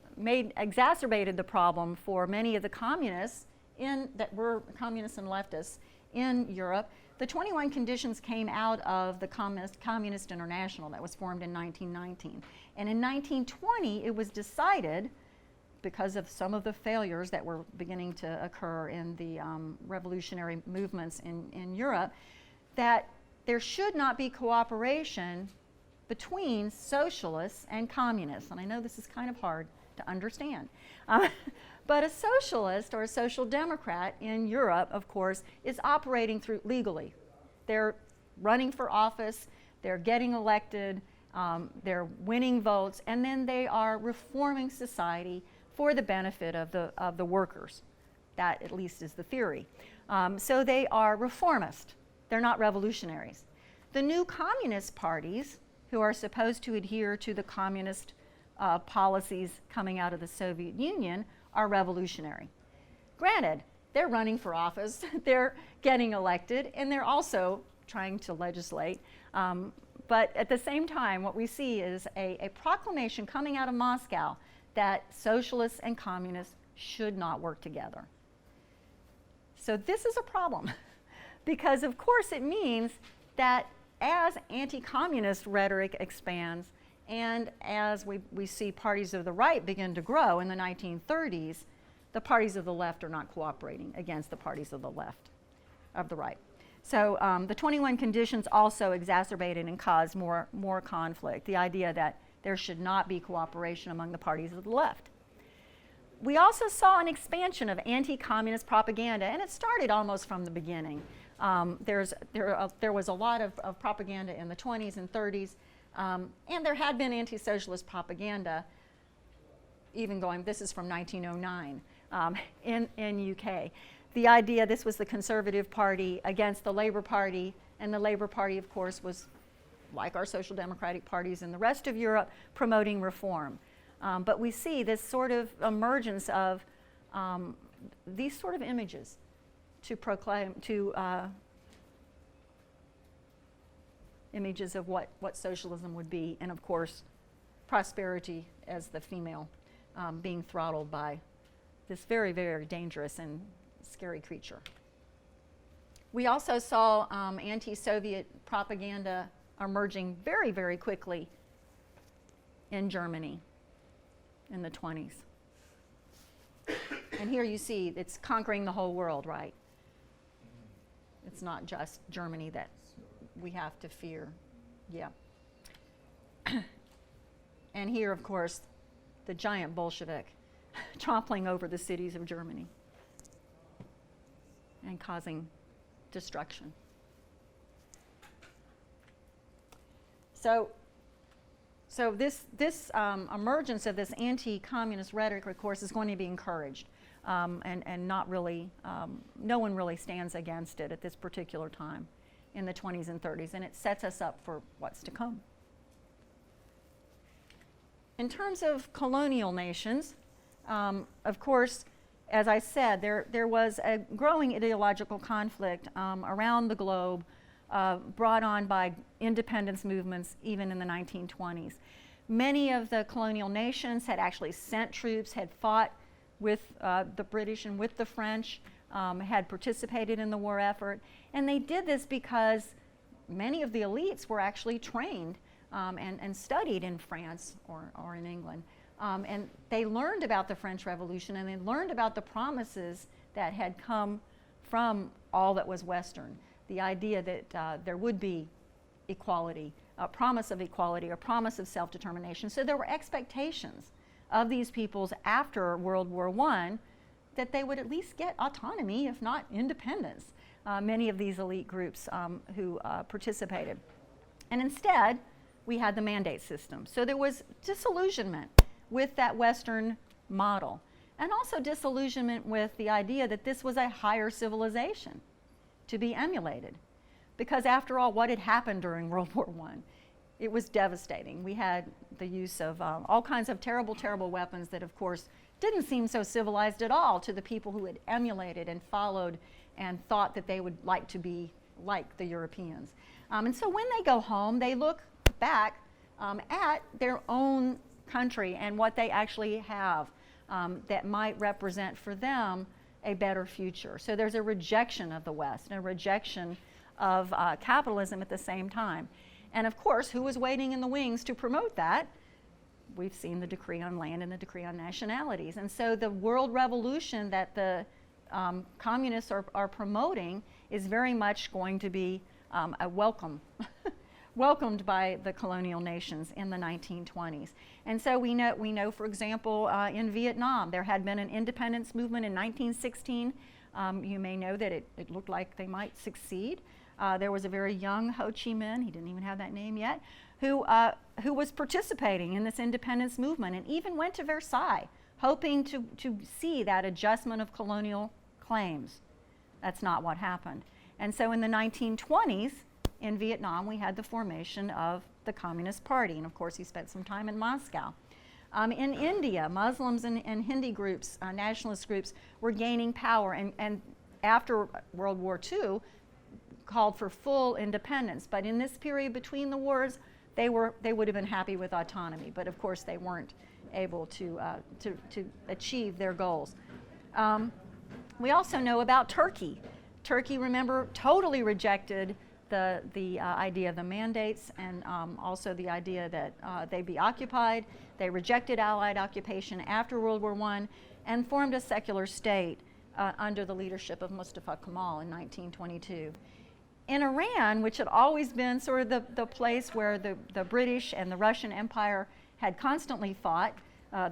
exacerbated the problem for many of the communists that were communists and leftists in Europe. The 21 conditions came out of the Communist International that was formed in 1919. And in 1920, it was decided, because of some of the failures that were beginning to occur in the revolutionary movements in Europe, that there should not be cooperation between socialists and communists. And I know this is kind of hard to understand. But a socialist or a social democrat in Europe, of course, is operating through legally. They're running for office, they're getting elected, they're winning votes, and then they are reforming society for the benefit of the workers. That, at least, is the theory. So they are reformist. They're not revolutionaries. The new communist parties, who are supposed to adhere to the communist policies coming out of the Soviet Union, are revolutionary. Granted, they're running for office, they're getting elected, and they're also trying to legislate. But at the same time, what we see is a proclamation coming out of Moscow that socialists and communists should not work together. So this is a problem, because of course it means that as anti-communist rhetoric expands, and as we see parties of the right begin to grow in the 1930s, the parties of the left are not cooperating against the parties of the left, of the right. So the 21 conditions also exacerbated and caused more conflict, the idea that there should not be cooperation among the parties of the left. We also saw an expansion of anti-communist propaganda, and it started almost from the beginning. There was a lot of propaganda in the 20s and 30s, and there had been anti-socialist propaganda even going, this is from 1909, in UK. The idea, this was the Conservative Party against the Labour Party, and the Labour Party, of course, was, like our social democratic parties in the rest of Europe, promoting reform. But we see this sort of emergence of these sort of images to proclaim, images of what socialism would be, and of course, prosperity as the female being throttled by this very, very dangerous and scary creature. We also saw anti-Soviet propaganda emerging very, very quickly in Germany in the 20s. And here you see it's conquering the whole world, right? It's not just Germany that we have to fear. Yeah. And here, of course, the giant Bolshevik trampling over the cities of Germany and causing destruction. So this emergence of this anti-communist rhetoric, of course, is going to be encouraged, and not really, no one really stands against it at this particular time in the 20s and 30s, and it sets us up for what's to come. In terms of colonial nations, of course, as I said, there was a growing ideological conflict around the globe, brought on by independence movements even in the 1920s. Many of the colonial nations had actually sent troops, had fought with the British and with the French, had participated in the war effort, and they did this because many of the elites were actually trained and studied in France or in England. And they learned about the French Revolution, and they learned about the promises that had come from all that was Western. The idea that there would be equality, a promise of equality, a promise of self-determination. So there were expectations of these peoples after World War I that they would at least get autonomy, if not independence, many of these elite groups who participated. And instead, we had the mandate system. So there was disillusionment with that Western model, and also disillusionment with the idea that this was a higher civilization to be emulated. Because after all, what had happened during World War I? It was devastating. We had the use of all kinds of terrible, terrible weapons that, of course, didn't seem so civilized at all to the people who had emulated and followed and thought that they would like to be like the Europeans. And so when they go home, they look back at their own country and what they actually have that might represent for them a better future. So there's a rejection of the West and a rejection of capitalism at the same time. And of course, who was waiting in the wings to promote that? We've seen the Decree on Land and the Decree on Nationalities. And so the world revolution that the communists are promoting is very much going to be welcomed by the colonial nations in the 1920s. And so we know, for example, in Vietnam, there had been an independence movement in 1916. You may know that it looked like they might succeed. There was a very young Ho Chi Minh, he didn't even have that name yet, who was participating in this independence movement and even went to Versailles, hoping to see that adjustment of colonial claims. That's not what happened. And so in the 1920s, in Vietnam, we had the formation of the Communist Party. And of course, he spent some time in Moscow. In India, Muslims and Hindi groups, nationalist groups, were gaining power. And after World War II, called for full independence. But in this period between the wars, they would have been happy with autonomy. But of course, they weren't able to achieve their goals. We also know about Turkey. Turkey, remember, totally rejected the idea of the mandates and also the idea that they be occupied. They rejected Allied occupation after World War I and formed a secular state under the leadership of Mustafa Kemal in 1922. In Iran, which had always been sort of the place where the British and the Russian Empire had constantly fought,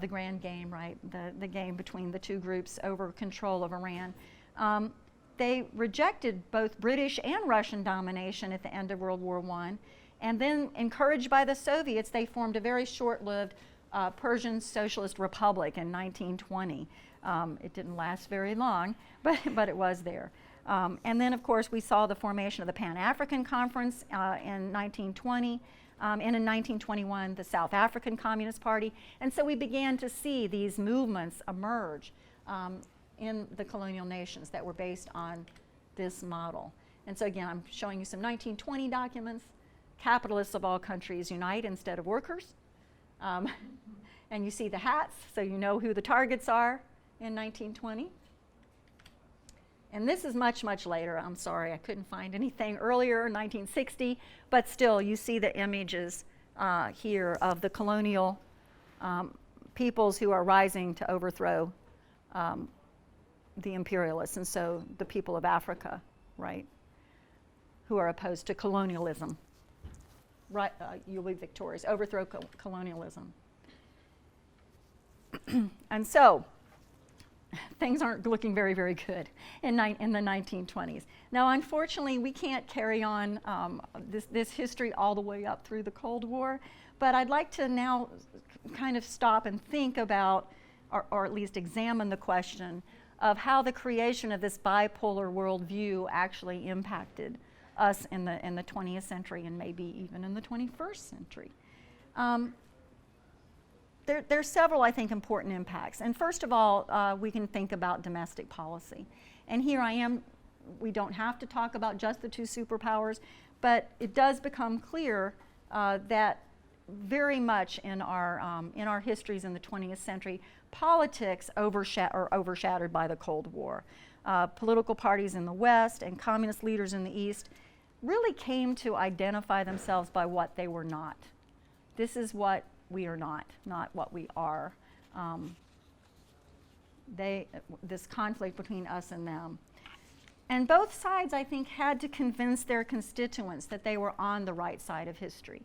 the grand game, right? The game between the two groups over control of Iran. They rejected both British and Russian domination at the end of World War I, and then, encouraged by the Soviets, they formed a very short-lived Persian Socialist Republic in 1920. It didn't last very long, but it was there. And then, of course, we saw the formation of the Pan-African Conference in 1920. And in 1921, the South African Communist Party. And so we began to see these movements emerge in the colonial nations that were based on this model. And so again, I'm showing you some 1920 documents. Capitalists of all countries unite instead of workers. And you see the hats, so you know who the targets are in 1920. And this is much, much later. I'm sorry, I couldn't find anything earlier, 1960, but still you see the images here of the colonial peoples who are rising to overthrow the imperialists, and so the people of Africa, right, who are opposed to colonialism. Right, you'll be victorious, overthrow colonialism. And so, things aren't looking very, very good in the 1920s. Now, unfortunately, we can't carry on this history all the way up through the Cold War, but I'd like to now kind of stop and think about, or at least examine the question of how the creation of this bipolar worldview actually impacted us in the 20th century and maybe even in the 21st century. There's several, I think, important impacts. And first of all, we can think about domestic policy. And here I am, we don't have to talk about just the two superpowers, but it does become clear that very much in our histories in the 20th century, politics are overshadowed by the Cold War. Political parties in the West and communist leaders in the East really came to identify themselves by what they were not. This is what we are not what we are. This conflict between us and them. And both sides, I think, had to convince their constituents that they were on the right side of history,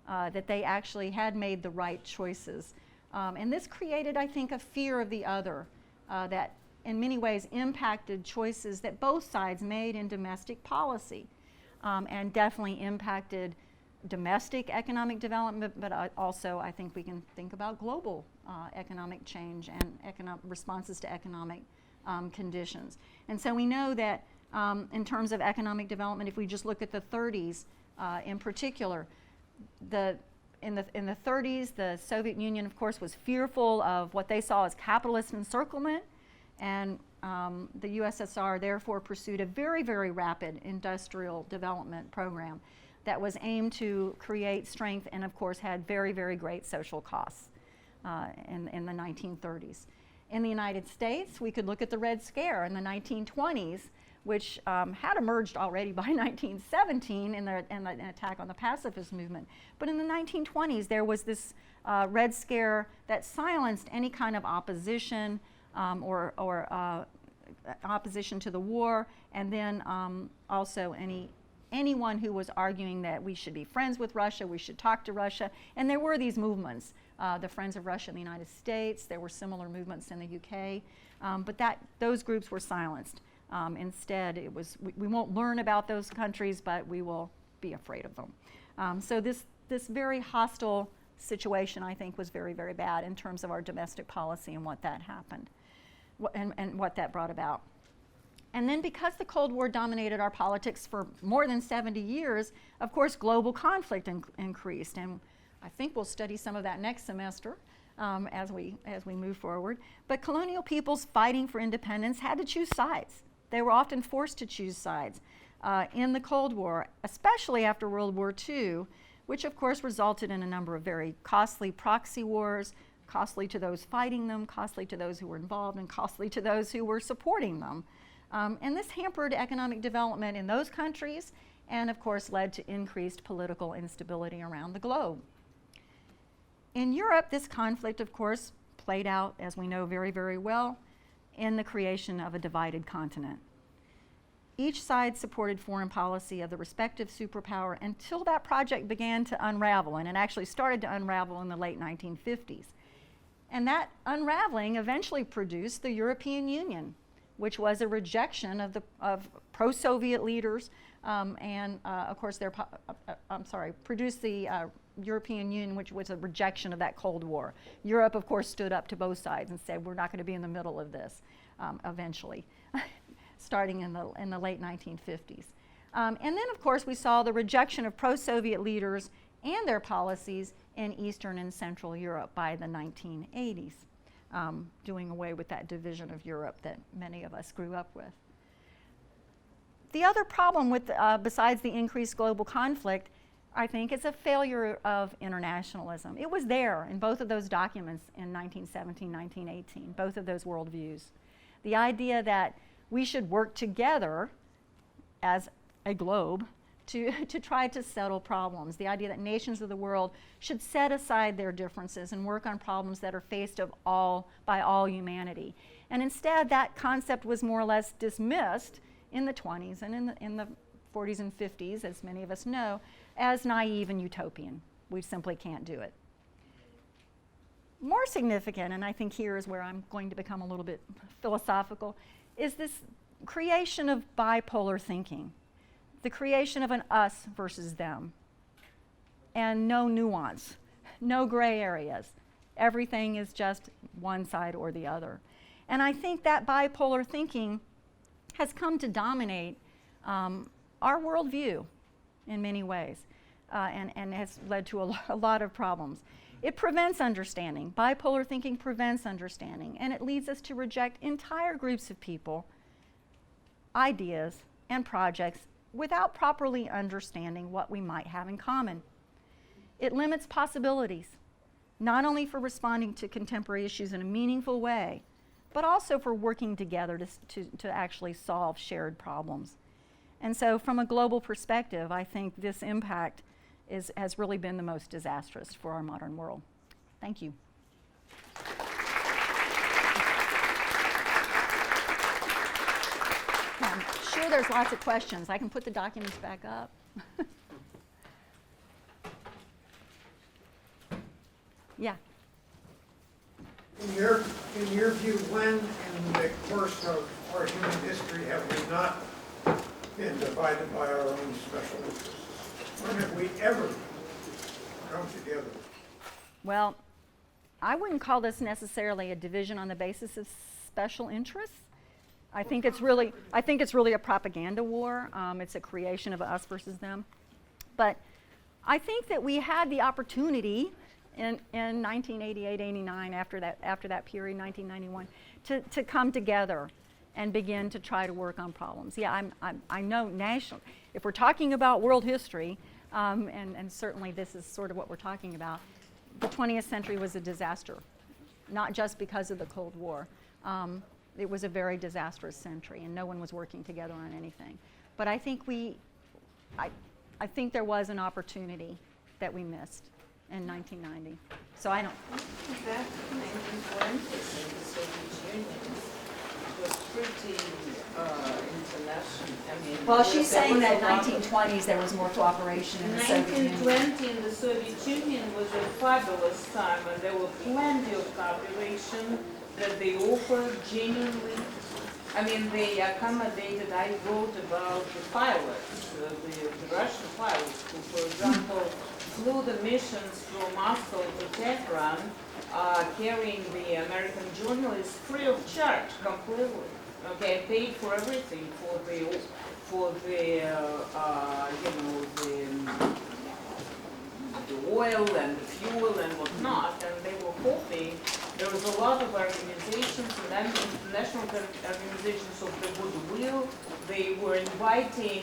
that they actually had made the right choices. And this created, I think, a fear of the other that in many ways impacted choices that both sides made in domestic policy, and definitely impacted domestic economic development, but also I think we can think about global economic change and responses to economic conditions. And so we know that in terms of economic development, if we just look at the 30s in particular, in the 30s, the Soviet Union, of course, was fearful of what they saw as capitalist encirclement, and the USSR therefore pursued a very, very rapid industrial development program that was aimed to create strength and, of course, had very, very great social costs in the 1930s. In the United States, we could look at the Red Scare in the 1920s, which had emerged already by 1917 in an attack on the pacifist movement. But in the 1920s, there was this Red Scare that silenced any kind of opposition or opposition to the war, and then also any anyone who was arguing that we should be friends with Russia, we should talk to Russia. And there were these movements, the Friends of Russia in the United States. There were similar movements in the UK. But those groups were silenced. Instead, it was, we won't learn about those countries, but we will be afraid of them. So this very hostile situation, I think, was very, very bad in terms of our domestic policy and what that happened, and what that brought about. And then because the Cold War dominated our politics for more than 70 years, of course, global conflict increased. And I think we'll study some of that next semester as we move forward. But colonial peoples fighting for independence had to choose sides. They were often forced to choose sides in the Cold War, especially after World War II, which of course resulted in a number of very costly proxy wars, costly to those fighting them, costly to those who were involved, and costly to those who were supporting them. And this hampered economic development in those countries and, of course, led to increased political instability around the globe. In Europe, this conflict, of course, played out, as we know very, very well, in the creation of a divided continent. Each side supported foreign policy of the respective superpower until that project began to unravel, and it actually started to unravel in the late 1950s. And that unraveling eventually produced the European Union, which was a rejection of pro-Soviet leaders, and of course, produced the European Union, which was a rejection of that Cold War. Europe, of course, stood up to both sides and said, we're not going to be in the middle of this, eventually, starting in the late 1950s. And then, of course, we saw the rejection of pro-Soviet leaders and their policies in Eastern and Central Europe by the 1980s. Doing away with that division of Europe that many of us grew up with. The other problem with, besides the increased global conflict, I think, is a failure of internationalism. It was there in both of those documents in 1917, 1918, both of those worldviews. The idea that we should work together as a globe to try to settle problems. The idea that nations of the world should set aside their differences and work on problems that are faced by all humanity. And instead, that concept was more or less dismissed in the 20s and in the 40s and 50s, as many of us know, as naive and utopian. We simply can't do it. More significant, and I think here is where I'm going to become a little bit philosophical, is this creation of bipolar thinking. The creation of an us versus them, and no nuance, no gray areas. Everything is just one side or the other. And I think that bipolar thinking has come to dominate our worldview in many ways, and has led to a lot of problems. It prevents understanding. Bipolar thinking prevents understanding, and it leads us to reject entire groups of people, ideas, and projects without properly understanding what we might have in common. It limits possibilities, not only for responding to contemporary issues in a meaningful way, but also for working together to actually solve shared problems. And so from a global perspective, I think this impact has really been the most disastrous for our modern world. Thank you. I'm sure there's lots of questions. I can put the documents back up. Yeah. In your view, when in the course of our human history have we not been divided by our own special interests? When have we ever come together? Well, I wouldn't call this necessarily a division on the basis of special interests. I think it's really a propaganda war. It's a creation of us versus them. But I think that we had the opportunity in 1988, 89, after that period, 1991, to come together and begin to try to work on problems. Yeah, I know national. If we're talking about world history, and certainly this is sort of what we're talking about, the 20th century was a disaster, not just because of the Cold War. It was a very disastrous century, and no one was working together on anything. But I think I think there was an opportunity that we missed in 1990. So I don't. Back in 1920s, the Soviet Union was pretty international. I mean, Well, she's There saying was that a lot of- 1920s there was more cooperation in the Soviet Union. 1920 in the Soviet Union was a fabulous time, and there were plenty of cooperation that they offered genuinely. I mean, they accommodated, I wrote about the pilots, the Russian pilots who, for example, flew the missions from Moscow to Tehran, carrying the American journalists free of charge, completely. Okay, paid for everything, for the you know, the oil and the fuel and whatnot, and they were hoping. There was a lot of organizations and international organizations of the goodwill. They were inviting,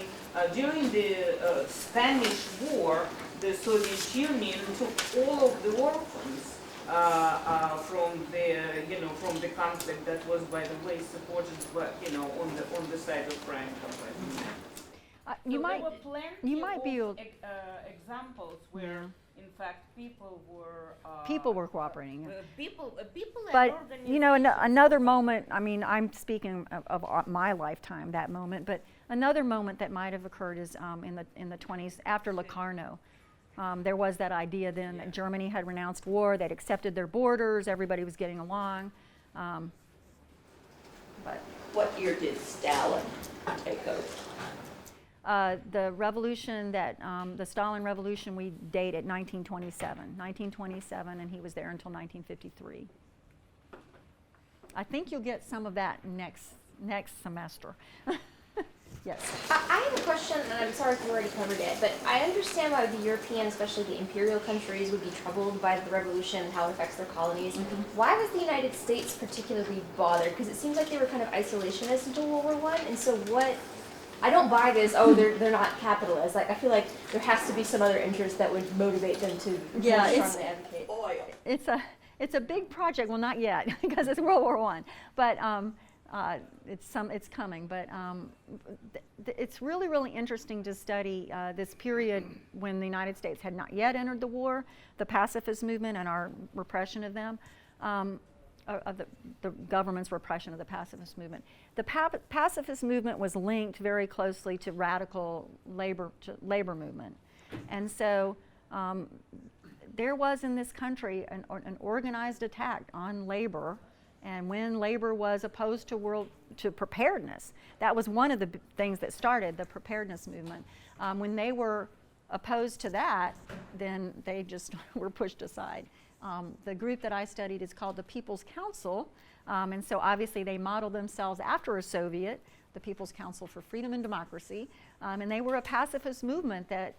during the Spanish War, the Soviet Union took all of the orphans from the conflict that was, by the way, supported, on the side of Franco. You might be able. Examples where, in fact, people were cooperating. People and But organizations. another moment. I mean, I'm speaking of my lifetime, that moment. But another moment that might have occurred is in the 20s after Locarno. There was that idea then that Germany had renounced war, they'd accepted their borders, everybody was getting along. But What year did Stalin take over? the revolution the Stalin revolution, we date at 1927, and he was there until 1953. I think you'll get some of that next semester. Yes. I have a question, and I'm sorry if you already covered it, but I understand why the European, especially the imperial countries, would be troubled by the revolution and how it affects their colonies. Mm-hmm. Why was the United States particularly bothered? Because it seems like they were kind of isolationist until World War I, and so what? I don't buy this. Oh, they're not capitalists. Like I feel like there has to be some other interest that would motivate them to Yeah, more it's- strongly advocate. Oil. It's a big project. Well, not yet because it's World War I, but it's coming. But it's really interesting to study this period when the United States had not yet entered the war, the pacifist movement and our repression of them, of the government's repression of the pacifist movement. The pacifist movement was linked very closely to radical labor movement, and so. There was in this country an organized attack on labor, and when labor was opposed to preparedness, that was one of the things that started the preparedness movement. When they were opposed to that, then they just were pushed aside. The group that I studied is called the People's Council, and so obviously they modeled themselves after a Soviet, the People's Council for Freedom and Democracy, and they were a pacifist movement that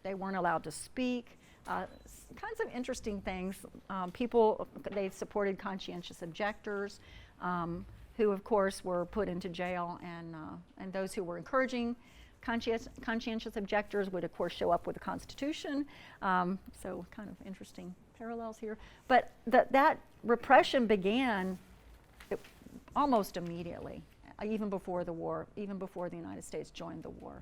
they weren't allowed to speak. Kinds of interesting things. They supported conscientious objectors, who of course were put into jail, and those who were encouraging conscientious objectors would of course show up with the Constitution. So kind of interesting parallels here. But that repression began almost immediately, even before the war, even before the United States joined the war.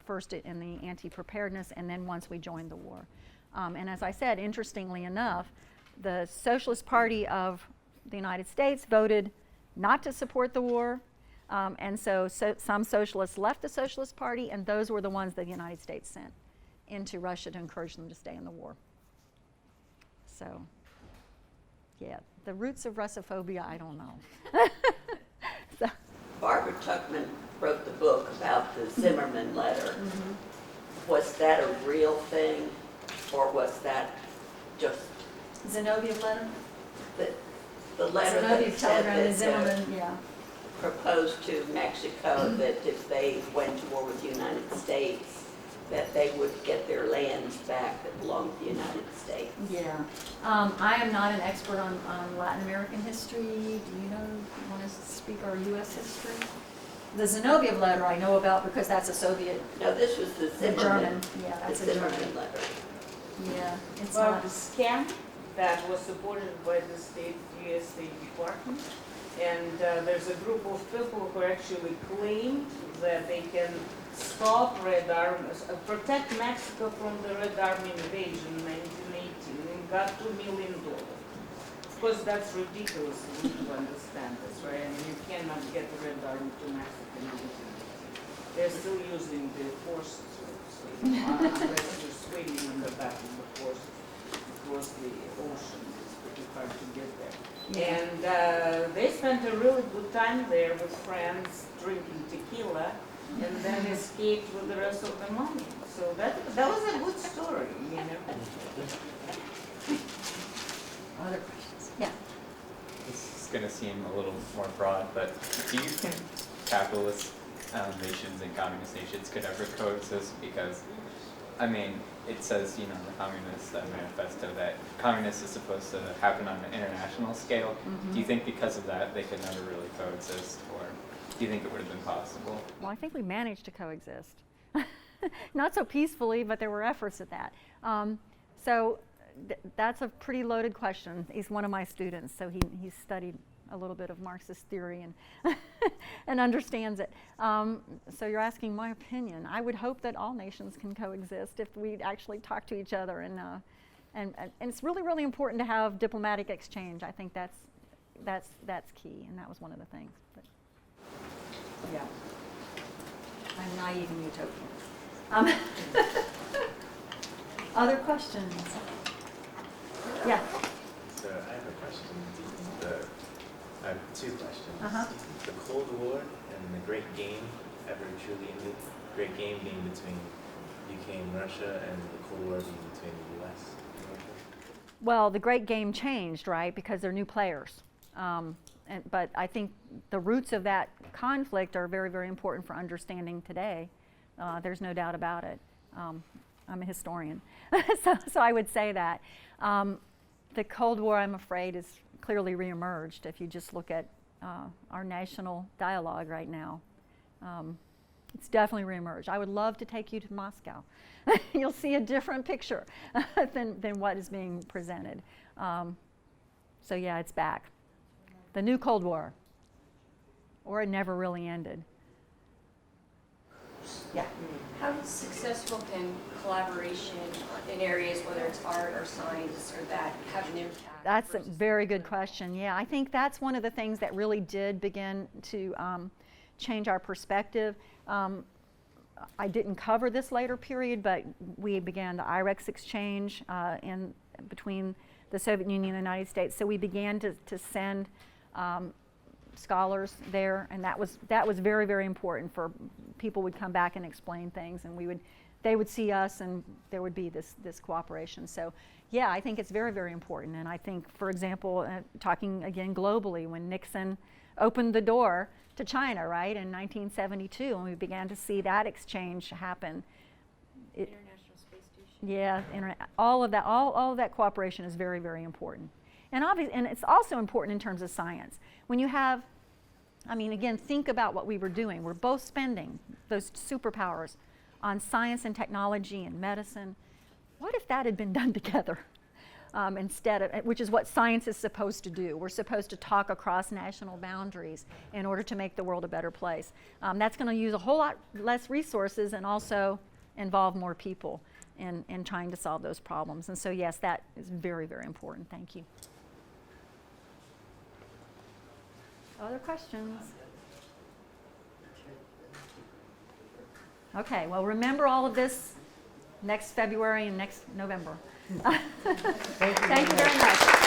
First in the anti-preparedness, and then once we joined the war. And as I said, interestingly enough, the Socialist Party of the United States voted not to support the war, and so some socialists left the Socialist Party, and those were the ones that the United States sent into Russia to encourage them to stay in the war. So, yeah, the roots of Russophobia, I don't know. So. Barbara Tuchman wrote the book about the Zimmerman Letter. Mm-hmm. Was that a real thing, or was that just Zinoviev letter? the letter that Zinoviev said telegram to that Zimmerman, yeah. proposed to Mexico that if they went to war with the United States, that they would get their lands back that belonged to the United States? Yeah. I am not an expert on Latin American history. Do you want to speak our U.S. history? The Zinoviev letter I know about because that's a Soviet. No, this was the Zimmerman. German. Yeah, that's the a Zimmerman German letter. Yeah, it's Well, not. the scam that was supported by the U.S. State Department, and there's a group of people who actually claimed that they can stop Red Army, protect Mexico from the Red Army invasion in 1918, and got $2 million. Of course, that's ridiculous. You need to understand this, right? I mean, you cannot get the Red Army to Mexico. they're still using the forces. So, unless you're swimming in the back of the forces across the ocean, it's pretty hard to get there. And they spent a really good time there with friends, drinking tequila, and then escaped with the rest of the money. So that was a good story, you know. Other questions? Yeah. This is going to seem a little more broad, but do you think capitalist nations and communist nations could ever coexist? Because, I mean, it says, you know, the Communist Manifesto that communist is supposed to happen on an international scale. Mm-hmm. Do you think because of that they could never really coexist, or do you think it would have been possible? Well, I think we managed to coexist. Not so peacefully, but there were efforts at that. That's a pretty loaded question. He's one of my students, so he's studied a little bit of Marxist theory and and understands it. So you're asking my opinion. I would hope that all nations can coexist if we actually talk to each other, and it's really, really important to have diplomatic exchange. I think that's key, and that was one of the things. But yeah, I'm naive and utopian. Other questions? Yeah. So I have a question. I have two questions. Uh-huh. The Cold War and the Great Game ever truly ended? Great Game being between UK and Russia, and the Cold War being between the US and Russia? Well, the Great Game changed, right, because they're new players. But I think the roots of that conflict are very, very important for understanding today. There's no doubt about it. I'm a historian, so I would say that. The Cold War, I'm afraid, is clearly reemerged if you just look at our national dialogue right now. It's definitely reemerged. I would love to take you to Moscow. You'll see a different picture than what is being presented. So yeah, it's back. The new Cold War, or it never really ended. Yeah. How successful can collaboration in areas, whether it's art or science or that, have an impact? That's a very good question. Yeah, I think that's one of the things that really did begin to change our perspective. I didn't cover this later period, but we began the IREX exchange in between the Soviet Union and the United States. So we began to send scholars there, and that was very, very important. For people would come back and explain things, and they would see us, and there would be this cooperation. So yeah, I think it's very, very important. And I think, for example, talking again globally, when Nixon opened the door to China, right, in 1972, and we began to see that exchange happen. International Space Station. Yeah, all of that cooperation is very, very important. And it's also important in terms of science. When you have, I mean, again, think about what we were doing. We're both spending those superpowers on science and technology and medicine. What if that had been done together instead of, which is what science is supposed to do. We're supposed to talk across national boundaries in order to make the world a better place. That's going to use a whole lot less resources and also involve more people in trying to solve those problems. And so yes, that is very, very important. Thank you. Other questions? Okay, well, remember all of this next February and next November. Thank you very much.